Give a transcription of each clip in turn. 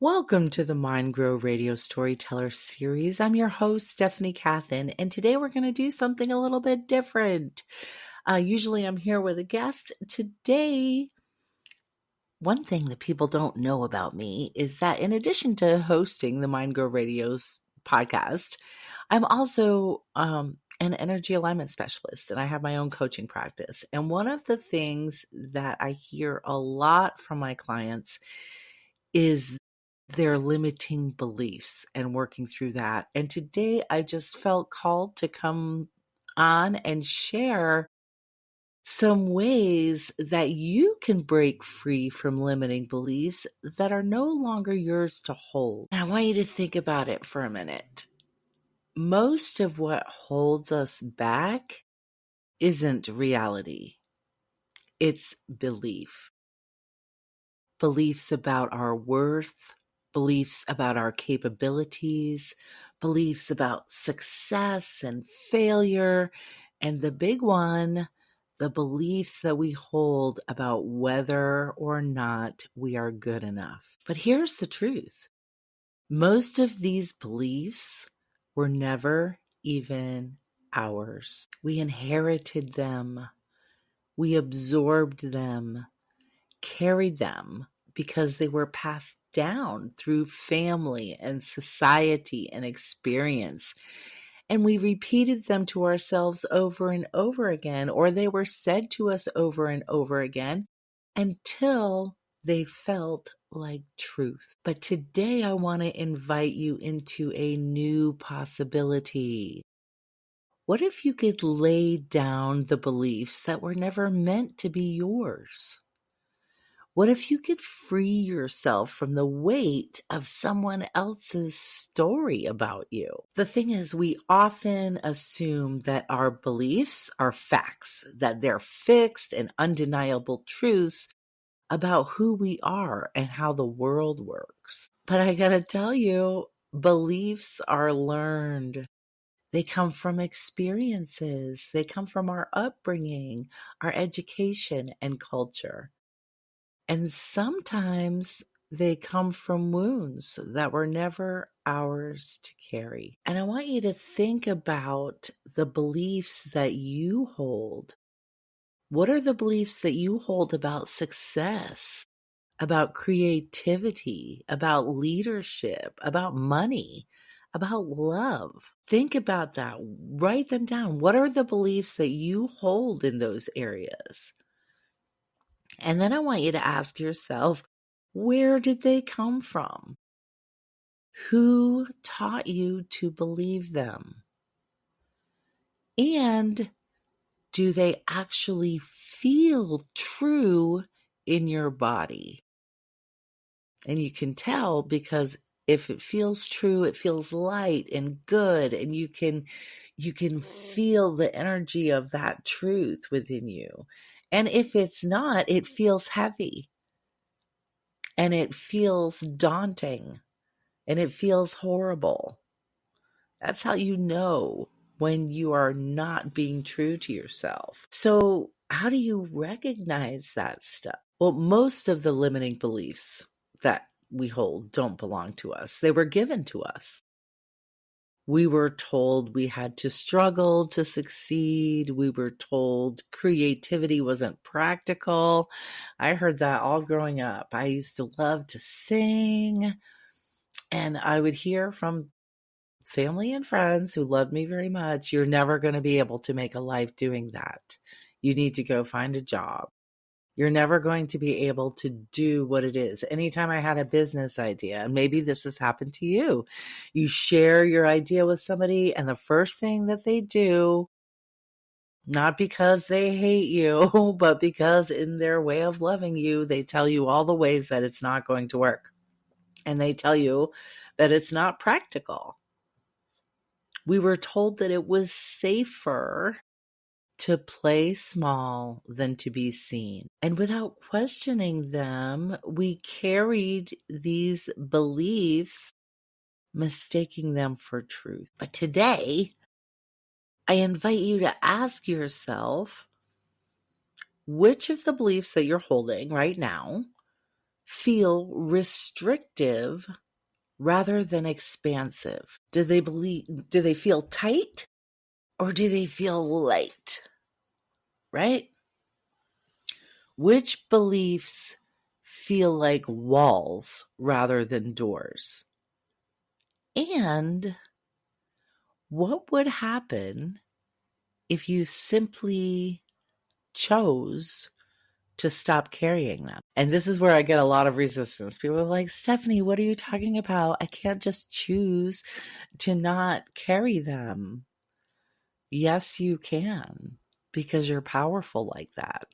Welcome to the MindGrow Radio Storyteller series. I'm your host, Stephanie Kathan, and today we're going to do something a little bit different. Usually I'm here with a guest. Today, one thing that people don't know about me is that in addition to hosting the MindGrow Radio's podcast, I'm also an energy alignment specialist, and I have my own coaching practice. And one of the things that I hear a lot from my clients is their limiting beliefs and working through that. And today I just felt called to come on and share some ways that you can break free from limiting beliefs that are no longer yours to hold. And I want you to think about it for a minute. Most of what holds us back isn't reality. It's belief. Beliefs about our worth, beliefs about our capabilities, beliefs about success and failure, and the big one, the beliefs that we hold about whether or not we are good enough. But here's the truth. Most of these beliefs were never even ours. We inherited them. We absorbed them, carried them because they were passed down through family and society and experience. And we repeated them to ourselves over and over again, or they were said to us over and over again until they felt like truth. But today I want to invite you into a new possibility. What if you could lay down the beliefs that were never meant to be yours? What if you could free yourself from the weight of someone else's story about you? The thing is, we often assume that our beliefs are facts, that they're fixed and undeniable truths about who we are and how the world works. But I gotta tell you, beliefs are learned. They come from experiences. They come from our upbringing, our education, and culture. And sometimes they come from wounds that were never ours to carry. And I want you to think about the beliefs that you hold. What are the beliefs that you hold about success, about creativity, about leadership, about money, about love? Think about that. Write them down. What are the beliefs that you hold in those areas? And then I want you to ask yourself, where did they come from? Who taught you to believe them? And do they actually feel true in your body? And you can tell because if it feels true, it feels light and good, and you can feel the energy of that truth within you. And if it's not, it feels heavy. And it feels daunting and it feels horrible. That's how you know when you are not being true to yourself. So how do you recognize that stuff? Well, most of the limiting beliefs that we hold don't belong to us. They were given to us. We were told we had to struggle to succeed. We were told creativity wasn't practical. I heard that all growing up. I used to love to sing, and I would hear from family and friends who loved me very much, you're never going to be able to make a life doing that. You need to go find a job. You're never going to be able to do what it is. Anytime I had a business idea, and maybe this has happened to you, you share your idea with somebody, and the first thing that they do, not because they hate you, but because in their way of loving you, they tell you all the ways that it's not going to work. And they tell you that it's not practical. We were told that it was safer to play small than to be seen. And without questioning them, we carried these beliefs, mistaking them for truth. But today, I invite you to ask yourself, which of the beliefs that you're holding right now feel restrictive rather than expansive? Do they feel tight or do they feel light? Right? Which beliefs feel like walls rather than doors? And what would happen if you simply chose to stop carrying them? And this is where I get a lot of resistance. People are like, Stephanie, what are you talking about? I can't just choose to not carry them. Yes, you can, because you're powerful like that.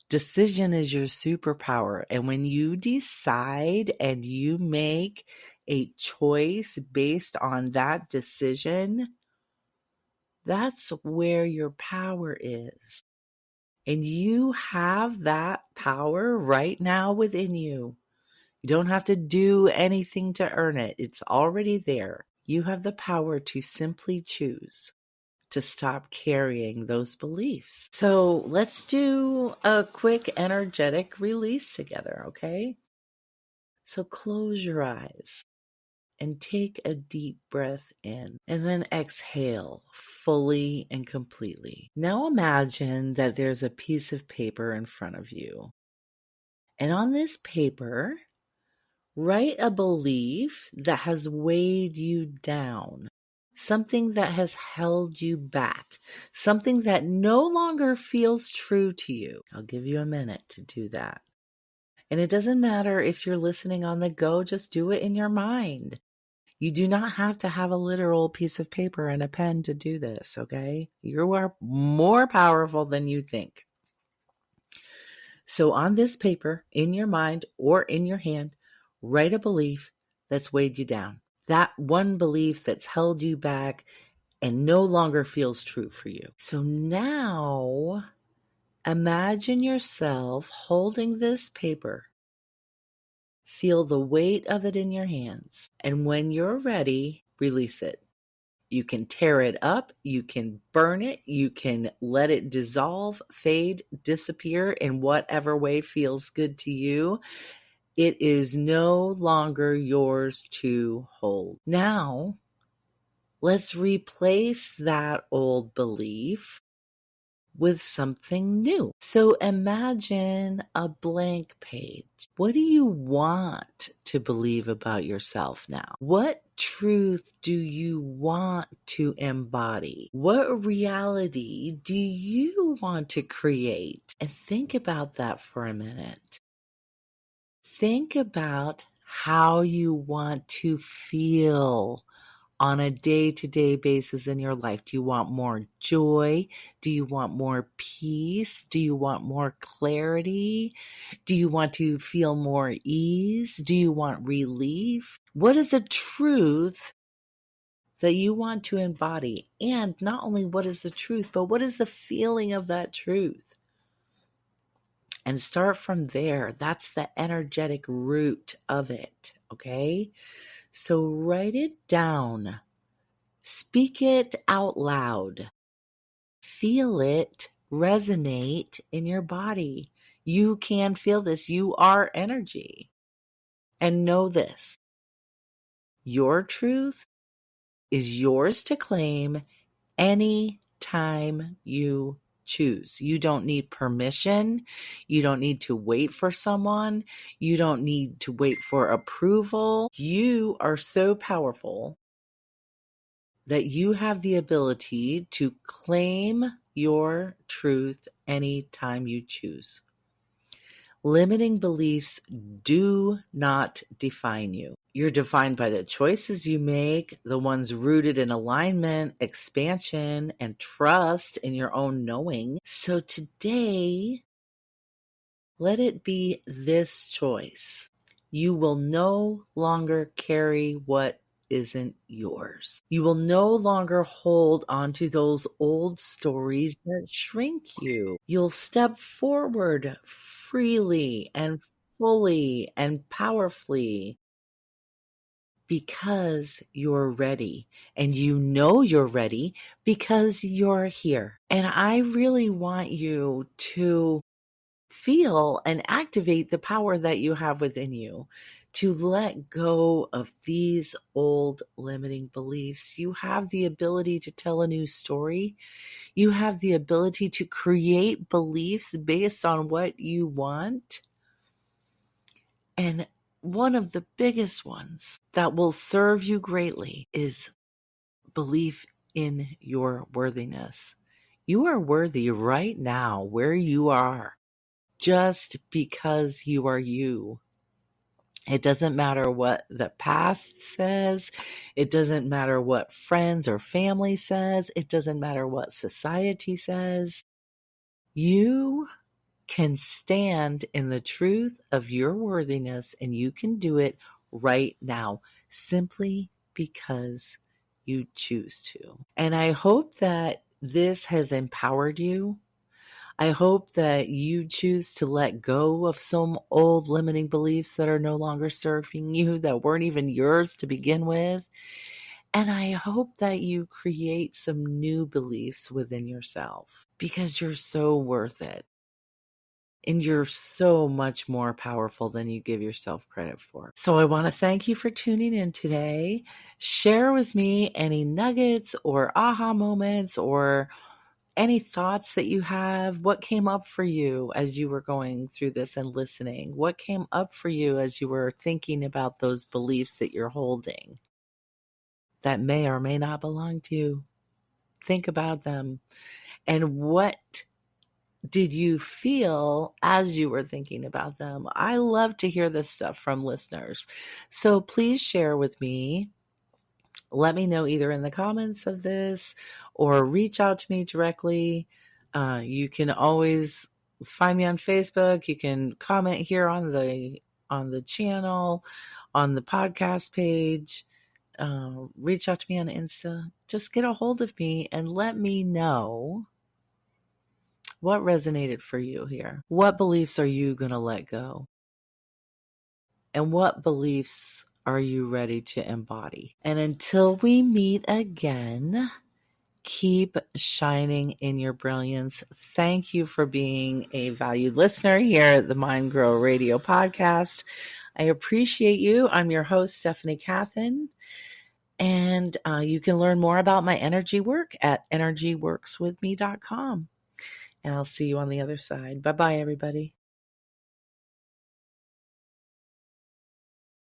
Decision is your superpower. And when you decide and you make a choice based on that decision, that's where your power is. And you have that power right now within you. You don't have to do anything to earn it. It's already there. You have the power to simply choose to stop carrying those beliefs. So let's do a quick energetic release together, okay? So close your eyes and take a deep breath in and then exhale fully and completely. Now imagine that there's a piece of paper in front of you. And on this paper, write a belief that has weighed you down. Something that has held you back, something that no longer feels true to you. I'll give you a minute to do that. And it doesn't matter if you're listening on the go, just do it in your mind. You do not have to have a literal piece of paper and a pen to do this, okay? You are more powerful than you think. So on this paper, in your mind or in your hand, write a belief that's weighed you down. That one belief that's held you back and no longer feels true for you. So now imagine yourself holding this paper. Feel the weight of it in your hands. And when you're ready, release it. You can tear it up. You can burn it. You can let it dissolve, fade, disappear in whatever way feels good to you. It is no longer yours to hold. Now, let's replace that old belief with something new. So imagine a blank page. What do you want to believe about yourself now? What truth do you want to embody? What reality do you want to create? And think about that for a minute. Think about how you want to feel on a day-to-day basis in your life. Do you want more joy? Do you want more peace? Do you want more clarity? Do you want to feel more ease? Do you want relief? What is a truth that you want to embody? And not only what is the truth, but what is the feeling of that truth? And start from there. That's the energetic root of it, okay? So write it down. Speak it out loud. Feel it resonate in your body. You can feel this. You are energy. And know this. Your truth is yours to claim any time you choose. You don't need permission. You don't need to wait for someone. You don't need to wait for approval. You are so powerful that you have the ability to claim your truth anytime you choose. Limiting beliefs do not define you. You're defined by the choices you make, the ones rooted in alignment, expansion, and trust in your own knowing. So today, let it be this choice. You will no longer carry what isn't yours. You will no longer hold onto those old stories that shrink you. You'll step forward freely and fully and powerfully because you're ready. And you know you're ready because you're here. And I really want you to feel and activate the power that you have within you to let go of these old limiting beliefs. You have the ability to tell a new story. You have the ability to create beliefs based on what you want. And one of the biggest ones that will serve you greatly is belief in your worthiness. You are worthy right now where you are, just because you are you. It doesn't matter what the past says. It doesn't matter what friends or family says. It doesn't matter what society says. You can stand in the truth of your worthiness, and you can do it right now simply because you choose to. And I hope that this has empowered you. I hope that you choose to let go of some old limiting beliefs that are no longer serving you, that weren't even yours to begin with. And I hope that you create some new beliefs within yourself, because you're so worth it. And you're so much more powerful than you give yourself credit for. So I want to thank you for tuning in today. Share with me any nuggets or aha moments or any thoughts that you have. What came up for you as you were going through this and listening? What came up for you as you were thinking about those beliefs that you're holding that may or may not belong to you? Think about them. And what did you feel as you were thinking about them? I love to hear this stuff from listeners. So please share with me. Let me know either in the comments of this or reach out to me directly. You can always find me on Facebook. You can comment here on the channel, on the podcast page. Reach out to me on Insta. Just get a hold of me and let me know what resonated for you here. What beliefs are you going to let go? And what beliefs are you ready to embody? And until we meet again, keep shining in your brilliance. Thank you for being a valued listener here at the MindGrow Radio Podcast. I appreciate you. I'm your host, Stephanie Kathan. And you can learn more about my energy work at energyworkswithme.com. And I'll see you on the other side. Bye-bye, everybody.